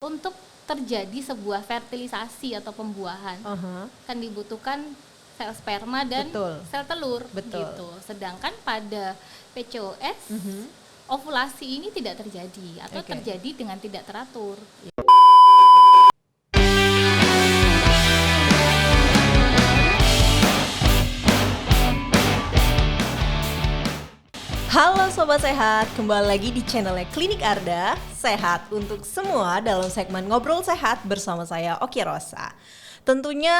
Untuk terjadi sebuah fertilisasi atau pembuahan kan dibutuhkan sel sperma dan Betul. sel telur Betul. gitu. Sedangkan pada PCOS ovulasi ini tidak terjadi atau terjadi dengan tidak teratur. Halo Sobat Sehat, kembali lagi di channelnya Klinik Arda, sehat untuk semua dalam segmen Ngobrol Sehat bersama saya Oki Rosa. Tentunya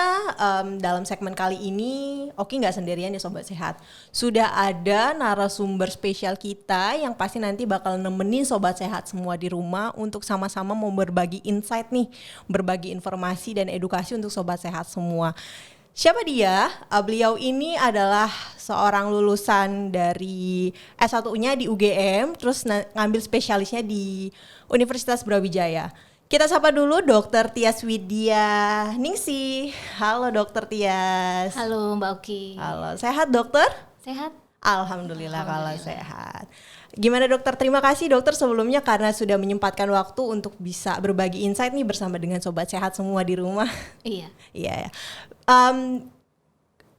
dalam segmen kali ini Oki nggak sendirian ya Sobat Sehat. Sudah ada narasumber spesial kita yang pasti nanti bakal nemenin Sobat Sehat semua di rumah untuk sama-sama mau berbagi insight nih, berbagi informasi dan edukasi untuk Sobat Sehat semua. Siapa dia? Beliau ini adalah seorang lulusan dari S1-nya di UGM, terus ngambil spesialisnya di Universitas Brawijaya. Kita sapa dulu Dr. Tias Widya Ningsih. Halo Dr. Tias. Halo Mbak Oki. Halo, sehat dokter? Sehat? Alhamdulillah kalau sehat. Gimana dokter? Terima kasih dokter sebelumnya karena sudah menyempatkan waktu untuk bisa berbagi insight nih bersama dengan Sobat Sehat semua di rumah. Iya. Iya ya.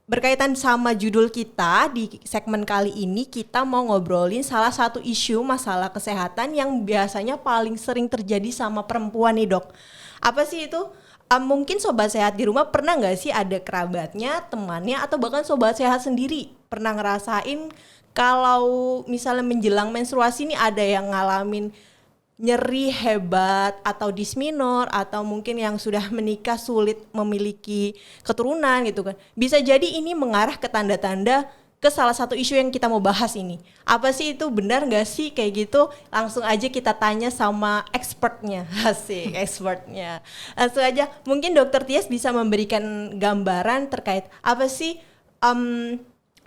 Berkaitan sama judul kita di segmen kali ini, kita mau ngobrolin salah satu isu masalah kesehatan yang biasanya paling sering terjadi sama perempuan nih dok. Apa sih itu? Mungkin Sobat Sehat di rumah pernah gak sih ada kerabatnya, temannya, atau bahkan Sobat Sehat sendiri pernah ngerasain kalau misalnya menjelang menstruasi nih ada yang ngalamin nyeri hebat atau disminor atau mungkin yang sudah menikah sulit memiliki keturunan gitu kan. Bisa jadi ini mengarah ke tanda-tanda ke salah satu isu yang kita mau bahas ini. Apa sih itu, benar gak sih kayak gitu? Langsung aja kita tanya sama expertnya. Asik, expertnya. Langsung aja, mungkin Dr. Tias bisa memberikan gambaran terkait apa sih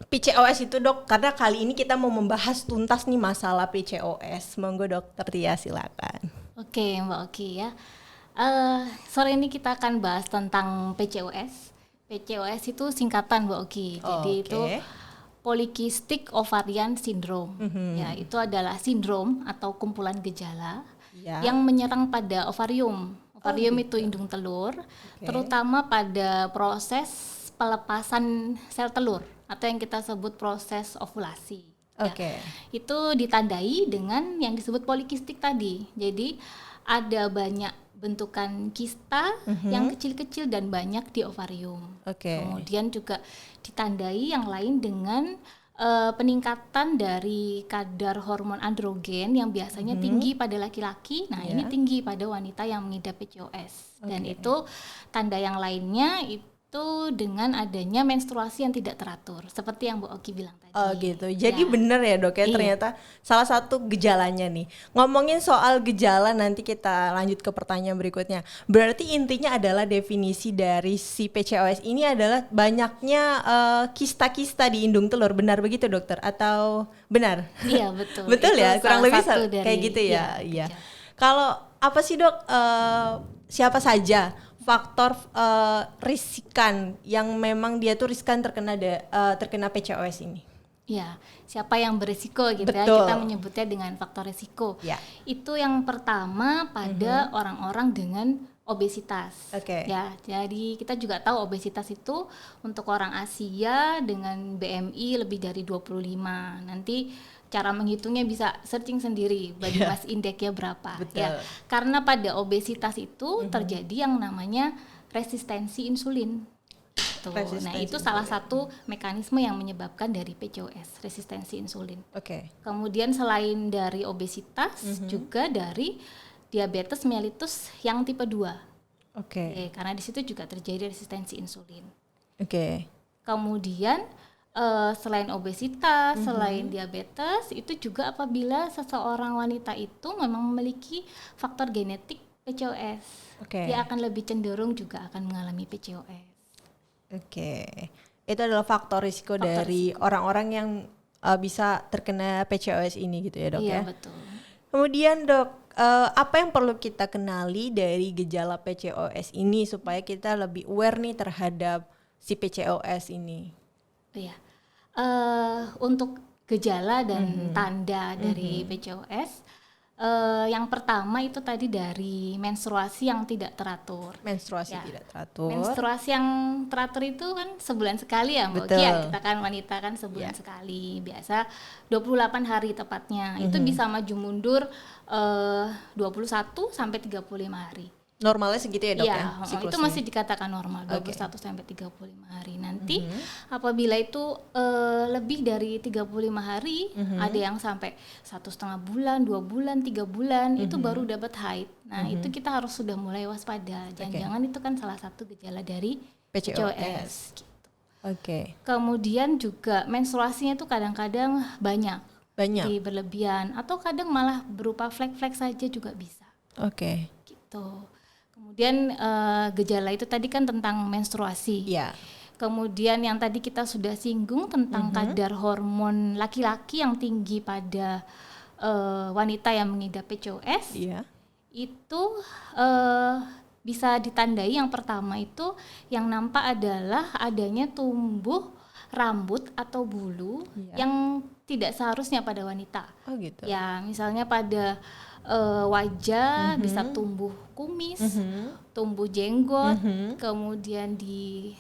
PCOS itu dok, karena kali ini kita mau membahas tuntas nih masalah PCOS. Monggo dokter Tia silakan. Oke Mbak Oki ya. Sore ini kita akan bahas tentang PCOS. PCOS itu singkatan Mbak Oki. Jadi itu Polycystic Ovarian Syndrome. Ya, itu adalah sindrom atau kumpulan gejala yang menyerang pada ovarium. Ovarium itu indung telur, terutama pada proses pelepasan sel telur atau yang kita sebut proses ovulasi. Ya. Itu ditandai dengan yang disebut polikistik tadi. Jadi ada banyak bentukan kista yang kecil-kecil dan banyak di ovarium. Kemudian juga ditandai yang lain dengan peningkatan dari kadar hormon androgen yang biasanya tinggi pada laki-laki. Nah, ini tinggi pada wanita yang mengidap PCOS. Dan itu tanda yang lainnya itu dengan adanya menstruasi yang tidak teratur, seperti yang Bu Oki bilang tadi. Oh gitu, jadi benar ya dok ya, ternyata salah satu gejalanya nih. Ngomongin soal gejala nanti kita lanjut ke pertanyaan berikutnya. Berarti intinya adalah definisi dari si PCOS ini adalah banyaknya kista-kista di indung telur, benar begitu dokter? Atau benar? Iya betul. Betul itu ya, kurang lebih kayak gitu ya. Iya. Kalau apa sih dok, siapa saja faktor risikan yang memang dia tuh riskan terkena PCOS ini? Ya, siapa yang berisiko gitu ya, kita menyebutnya dengan faktor risiko. Itu yang pertama pada orang-orang dengan obesitas. Ya, jadi kita juga tahu obesitas itu untuk orang Asia dengan BMI lebih dari 25. Nanti cara menghitungnya bisa searching sendiri body mass index-nya berapa. Ya. Karena pada obesitas itu terjadi yang namanya resistensi insulin. Nah, itu salah satu mekanisme yang menyebabkan dari PCOS, resistensi insulin. Kemudian selain dari obesitas juga dari diabetes mellitus yang tipe 2. Karena di situ juga terjadi resistensi insulin. Kemudian selain obesitas, selain diabetes, itu juga apabila seseorang wanita itu memang memiliki faktor genetik PCOS, dia akan lebih cenderung juga akan mengalami PCOS. Itu adalah faktor risiko dari orang-orang yang bisa terkena PCOS ini gitu ya dok ya? Iya betul. Kemudian dok, apa yang perlu kita kenali dari gejala PCOS ini supaya kita lebih aware nih terhadap si PCOS ini? Iya, untuk gejala dan tanda dari PCOS, Yang pertama itu tadi dari menstruasi yang tidak teratur. Menstruasi Ya. tidak teratur. Menstruasi yang teratur itu kan sebulan sekali ya Mbak Betul. Oki ya. Kita kan wanita kan sebulan sekali. Biasa 28 hari tepatnya. Itu bisa maju mundur 21 sampai 35 hari. Normalnya segitu ya dok ya? Iya, itu Siklusnya? masih dikatakan normal 21 sampai 35 hari. Nanti apabila itu lebih dari 35 hari, ada yang sampai 1,5 bulan, 2 bulan, 3 bulan, itu baru dapat haid. Nah, itu kita harus sudah mulai waspada. Jangan-jangan itu kan salah satu gejala dari PCOS. Gitu. Oke. Kemudian juga menstruasinya itu kadang-kadang banyak. Di berlebihan atau kadang malah berupa flek-flek saja juga bisa. Oke. Gitu. Kemudian gejala itu tadi kan tentang menstruasi. Iya. Kemudian yang tadi kita sudah singgung tentang kadar hormon laki-laki yang tinggi pada wanita yang mengidap PCOS. Iya. Itu bisa ditandai yang pertama itu yang nampak adalah adanya tumbuh rambut atau bulu yang tidak seharusnya pada wanita. Oh gitu. Ya, misalnya pada wajah bisa tumbuh kumis, tumbuh jenggot, kemudian di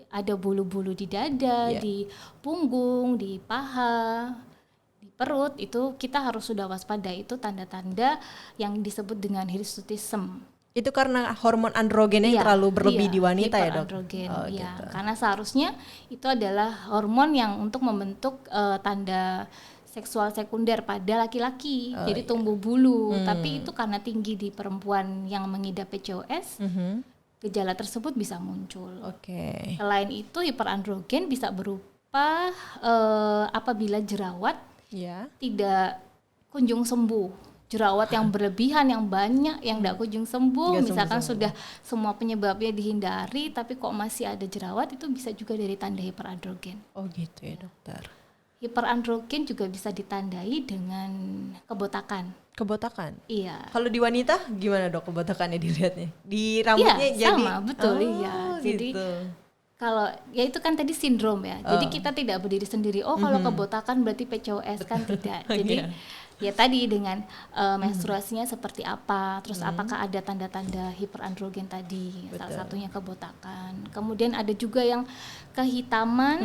ada bulu-bulu di dada, di punggung, di paha, di perut, itu kita harus sudah waspada. Itu tanda-tanda yang disebut dengan hirsutism. Itu karena hormon androgennya yang terlalu berlebih di wanita ya dok? Hiperandrogen, gitu. Karena seharusnya itu adalah hormon yang untuk membentuk tanda seksual sekunder pada laki-laki, jadi tumbuh bulu. Tapi itu karena tinggi di perempuan yang mengidap PCOS, gejala tersebut bisa muncul. Selain itu hiperandrogen bisa berupa apabila jerawat tidak kunjung sembuh. Jerawat yang berlebihan, yang banyak, yang tidak kunjung sembuh, misalkan sudah semua penyebabnya dihindari, tapi kok masih ada jerawat, itu bisa juga dari tanda hiperandrogen. Oh gitu ya dokter. Hiperandrogen juga bisa ditandai dengan kebotakan. Kebotakan? Iya. Kalau di wanita gimana dok kebotakannya dilihatnya? Di rambutnya jadi sama, betul. Iya. Jadi kalau ya itu kan tadi sindrom ya. Jadi kita tidak berdiri sendiri. Oh kalau kebotakan berarti PCOS kan tidak. Jadi ya tadi dengan menstruasinya seperti apa, terus apakah ada tanda-tanda hiperandrogen tadi, salah satunya kebotakan. Kemudian ada juga yang kehitaman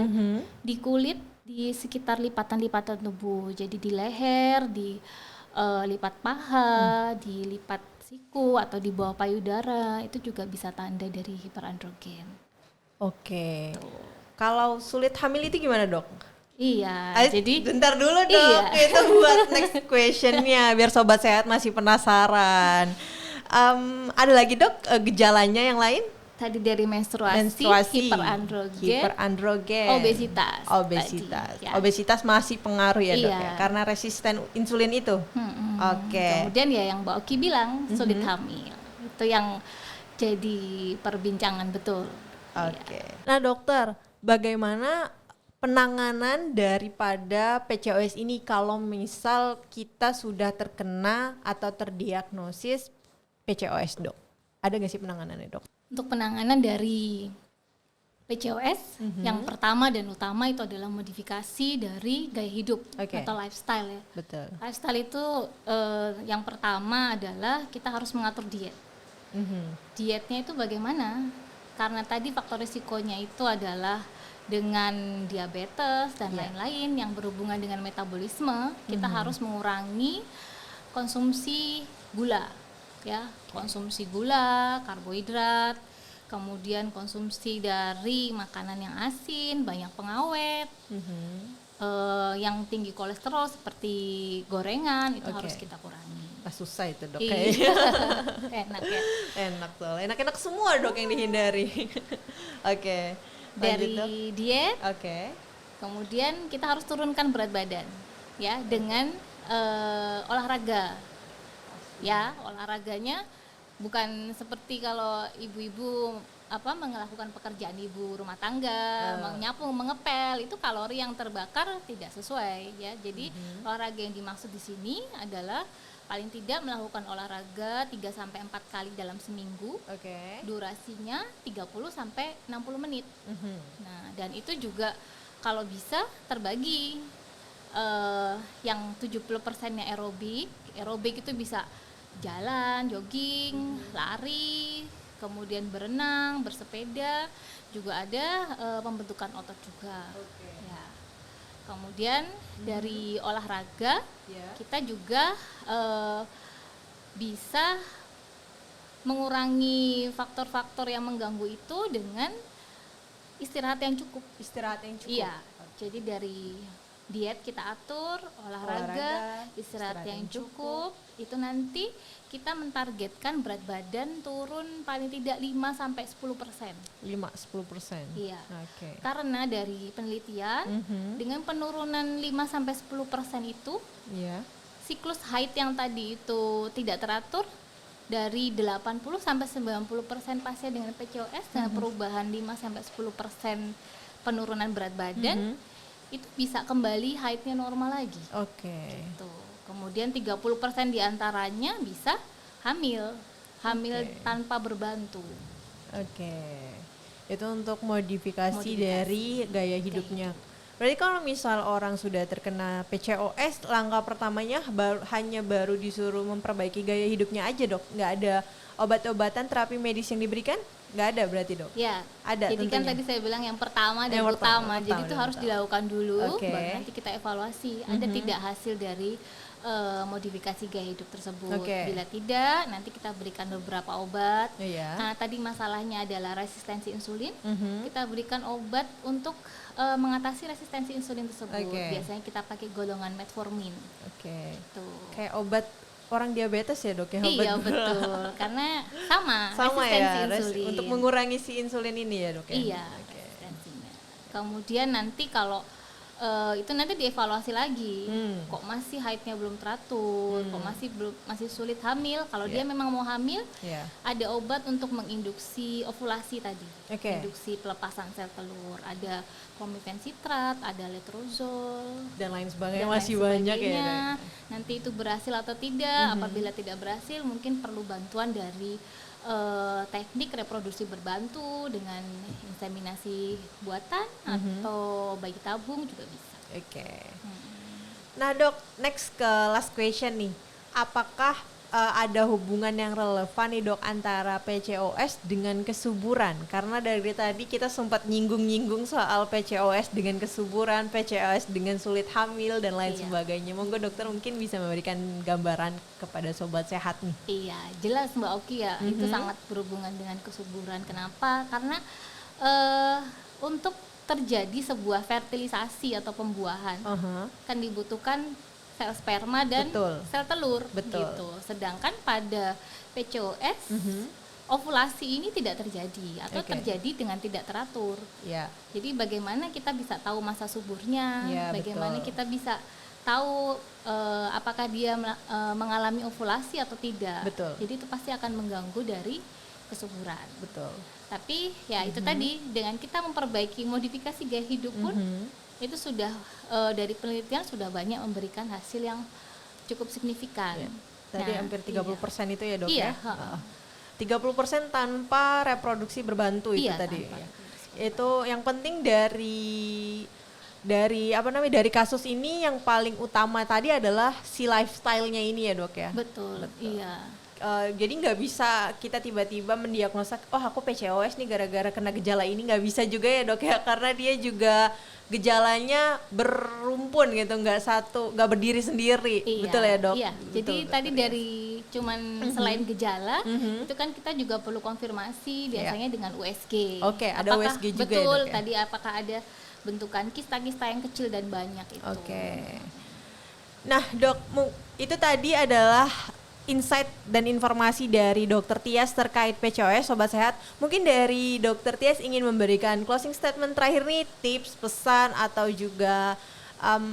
di kulit di sekitar lipatan-lipatan tubuh. Jadi di leher, di lipat paha, di lipat siku atau di bawah payudara, itu juga bisa tanda dari hiperandrogen. Oke. Kalau sulit hamil itu gimana dok? Iya, jadi bentar dulu dok, itu buat next questionnya biar sobat sehat masih penasaran. Ada lagi dok gejalanya yang lain? Tadi dari menstruasi, hiperandrogen, obesitas. Ya. Obesitas masih pengaruh ya dok ya, karena resisten insulin itu. Kemudian ya yang Mbak Oki bilang sulit hamil, itu yang jadi perbincangan betul. Nah dokter, bagaimana penanganan daripada PCOS ini kalau misal kita sudah terkena atau terdiagnosis PCOS dok? Ada nggak sih penanganannya dok? Untuk penanganan dari PCOS, yang pertama dan utama itu adalah modifikasi dari gaya hidup atau lifestyle ya. Betul. Lifestyle itu yang pertama adalah kita harus mengatur diet. Dietnya itu bagaimana? Karena tadi faktor risikonya itu adalah dengan diabetes dan lain-lain yang berhubungan dengan metabolisme, kita harus mengurangi konsumsi gula, ya, konsumsi gula, karbohidrat, kemudian konsumsi dari makanan yang asin, banyak pengawet, yang tinggi kolesterol seperti gorengan itu harus kita kurangi. Susah itu dok kayaknya. Enak ya. Enak soalnya, enak-enak semua dok yang dihindari. Dari diet, kemudian kita harus turunkan berat badan, ya, dengan olahraga, ya, olahraganya bukan seperti kalau ibu-ibu melakukan pekerjaan ibu rumah tangga, menyapu, mengepel, itu kalori yang terbakar tidak sesuai, ya. Jadi olahraga yang dimaksud di sini adalah paling tidak melakukan olahraga 3-4 kali dalam seminggu. Durasinya 30-60 menit. Nah, dan itu juga kalau bisa terbagi, yang 70%-nya aerobik, aerobik itu bisa jalan, jogging, lari, kemudian berenang, bersepeda, juga ada pembentukan otot juga. Ya. Kemudian dari olahraga kita juga bisa mengurangi faktor-faktor yang mengganggu itu dengan istirahat yang cukup. Iya. Jadi dari diet kita atur, olahraga, istirahat yang cukup, itu nanti kita mentargetkan berat badan turun paling tidak 5-10%. 5-10%. Iya. Karena dari penelitian dengan penurunan 5-10% itu, siklus haid yang tadi itu tidak teratur, dari 80-90% pasien dengan PCOS dengan perubahan 5-10% penurunan berat badan, itu bisa kembali haidnya normal lagi. Gitu. Kemudian 30% diantaranya bisa hamil tanpa berbantu. Itu untuk modifikasi dari gaya hidupnya. Berarti kalau misal orang sudah terkena PCOS, langkah pertamanya hanya baru disuruh memperbaiki gaya hidupnya aja, Dok? Nggak ada obat-obatan, terapi medis yang diberikan? Nggak ada berarti, Dok? Ya, ada. Jadi tentunya. kan tadi saya bilang yang pertama dan utama. Jadi itu harus dilakukan dulu, baru nanti kita evaluasi. Ada tidak hasil dari modifikasi gaya hidup tersebut. Bila tidak, nanti kita berikan beberapa obat. Nah, tadi masalahnya adalah resistensi insulin. Kita berikan obat untuk mengatasi resistensi insulin tersebut. Biasanya kita pakai golongan metformin. Kayak obat orang diabetes ya, Dok ya? Iya, betul. Karena sama resistensi insulin. Untuk mengurangi si insulin ini ya, Dok ya? Iya, resistensinya. Kemudian nanti kalau itu nanti dievaluasi lagi, kok masih haidnya belum teratur, kok masih sulit hamil. Kalau dia memang mau hamil, ada obat untuk menginduksi ovulasi tadi, induksi pelepasan sel telur. Ada clomiphene citrat, ada letrozol dan lain sebagainya, masih banyak ya. Nanti itu berhasil atau tidak, apabila tidak berhasil mungkin perlu bantuan dari teknik reproduksi berbantu dengan inseminasi buatan atau bayi tabung juga bisa. Nah, Dok, next ke last question nih. Apakah ada hubungan yang relevan nih, Dok, antara PCOS dengan kesuburan? Karena dari tadi kita sempat nyinggung-nyinggung soal PCOS dengan kesuburan, PCOS dengan sulit hamil dan lain sebagainya. Monggo dokter mungkin bisa memberikan gambaran kepada sobat sehat nih. Iya, jelas Mbak Oki ya, itu sangat berhubungan dengan kesuburan. Kenapa? Karena untuk terjadi sebuah fertilisasi atau pembuahan kan dibutuhkan sel sperma dan sel telur gitu. Sedangkan pada PCOS ovulasi ini tidak terjadi atau terjadi dengan tidak teratur. Jadi bagaimana kita bisa tahu masa suburnya? Bagaimana kita bisa tahu apakah dia mengalami ovulasi atau tidak? Jadi itu pasti akan mengganggu dari kesuburan. Tapi ya itu tadi, dengan kita memperbaiki modifikasi gaya hidup pun itu sudah dari penelitian sudah banyak memberikan hasil yang cukup signifikan. Tadi hampir 30% itu ya, Dok ya? 30% tanpa reproduksi berbantu itu tadi. Itu yang penting dari kasus ini yang paling utama tadi adalah si lifestyle-nya ini ya, Dok ya? Betul. Iya. Jadi nggak bisa kita tiba-tiba mendiagnosa, oh aku PCOS nih gara-gara kena gejala ini, nggak bisa juga ya, Dok ya, karena dia juga gejalanya berumpun gitu, nggak berdiri sendiri. Betul ya, Dok? Iya. Jadi tadi dari cuman selain gejala itu kan kita juga perlu konfirmasi biasanya dengan USG. Ada USG juga betul, ya, Dok ya? Tadi apakah ada bentukan kista-kista yang kecil dan banyak itu. Nah, Dok, itu tadi adalah insight dan informasi dari Dr. Tias terkait PCOS, Sobat Sehat. Mungkin dari Dr. Tias ingin memberikan closing statement terakhir nih, tips, pesan, atau juga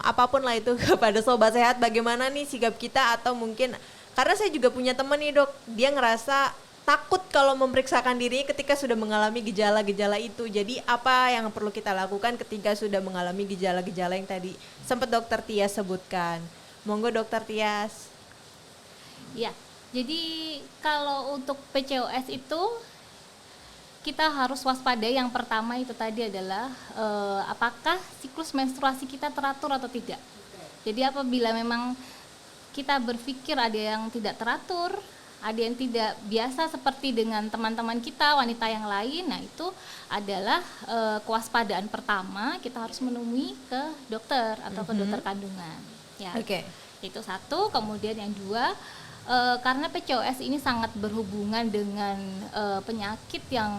apapun lah itu kepada Sobat Sehat. Bagaimana nih sikap kita, atau mungkin, karena saya juga punya teman nih, Dok, dia ngerasa takut kalau memeriksakan dirinya ketika sudah mengalami gejala-gejala itu. Jadi apa yang perlu kita lakukan ketika sudah mengalami gejala-gejala yang tadi sempat Dr. Tias sebutkan? Monggo Dr. Tias. Ya, jadi kalau untuk PCOS itu kita harus waspada. Yang pertama itu tadi adalah apakah siklus menstruasi kita teratur atau tidak. Jadi apabila memang kita berpikir ada yang tidak teratur, ada yang tidak biasa seperti dengan teman-teman kita wanita yang lain. Nah, itu adalah kewaspadaan pertama, kita harus menemui ke dokter atau ke dokter kandungan. Ya. Itu satu. Kemudian yang dua, karena PCOS ini sangat berhubungan dengan penyakit yang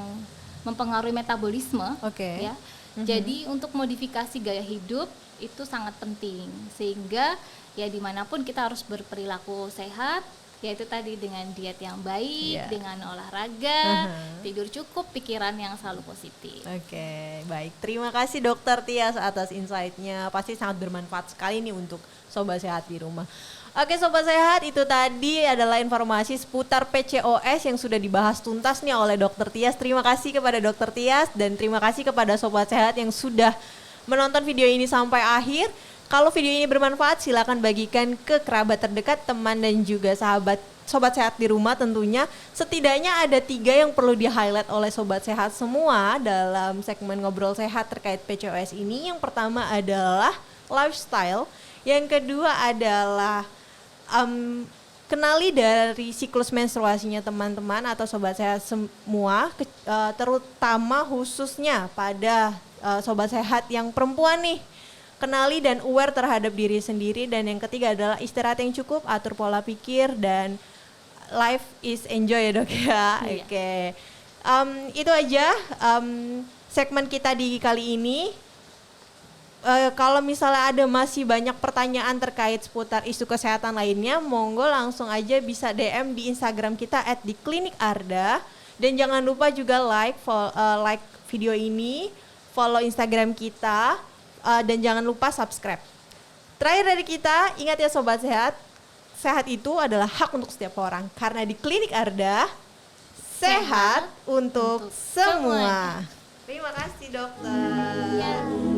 mempengaruhi metabolisme, ya. Jadi untuk modifikasi gaya hidup itu sangat penting, sehingga ya dimanapun kita harus berperilaku sehat, yaitu tadi dengan diet yang baik, dengan olahraga, tidur cukup, pikiran yang selalu positif. Baik. Terima kasih Dokter Tias atas insight-nya. Pasti sangat bermanfaat sekali nih untuk Sobat Sehat di rumah. Sobat Sehat, itu tadi adalah informasi seputar PCOS yang sudah dibahas tuntas nih oleh Dokter Tias. Terima kasih kepada Dokter Tias dan terima kasih kepada Sobat Sehat yang sudah menonton video ini sampai akhir. Kalau video ini bermanfaat, silakan bagikan ke kerabat terdekat, teman dan juga sahabat Sobat Sehat di rumah tentunya. Setidaknya ada 3 yang perlu di-highlight oleh Sobat Sehat semua dalam segmen Ngobrol Sehat terkait PCOS ini. Yang pertama adalah lifestyle, yang kedua adalah kenali dari siklus menstruasinya teman-teman atau Sobat Sehat semua, terutama khususnya pada Sobat Sehat yang perempuan nih. Kenali dan aware terhadap diri sendiri. Dan yang ketiga adalah istirahat yang cukup, atur pola pikir, dan life is enjoy ya Dok ya. Itu aja segmen kita di kali ini. Kalau misalnya ada masih banyak pertanyaan terkait seputar isu kesehatan lainnya, monggo langsung aja bisa DM di Instagram kita @diklinik_arda. Dan jangan lupa juga like video ini, follow Instagram kita, dan jangan lupa subscribe. Terakhir dari kita, ingat ya Sobat Sehat, sehat itu adalah hak untuk setiap orang. Karena di Klinik Arda, sehat untuk semua. Terima kasih dokter.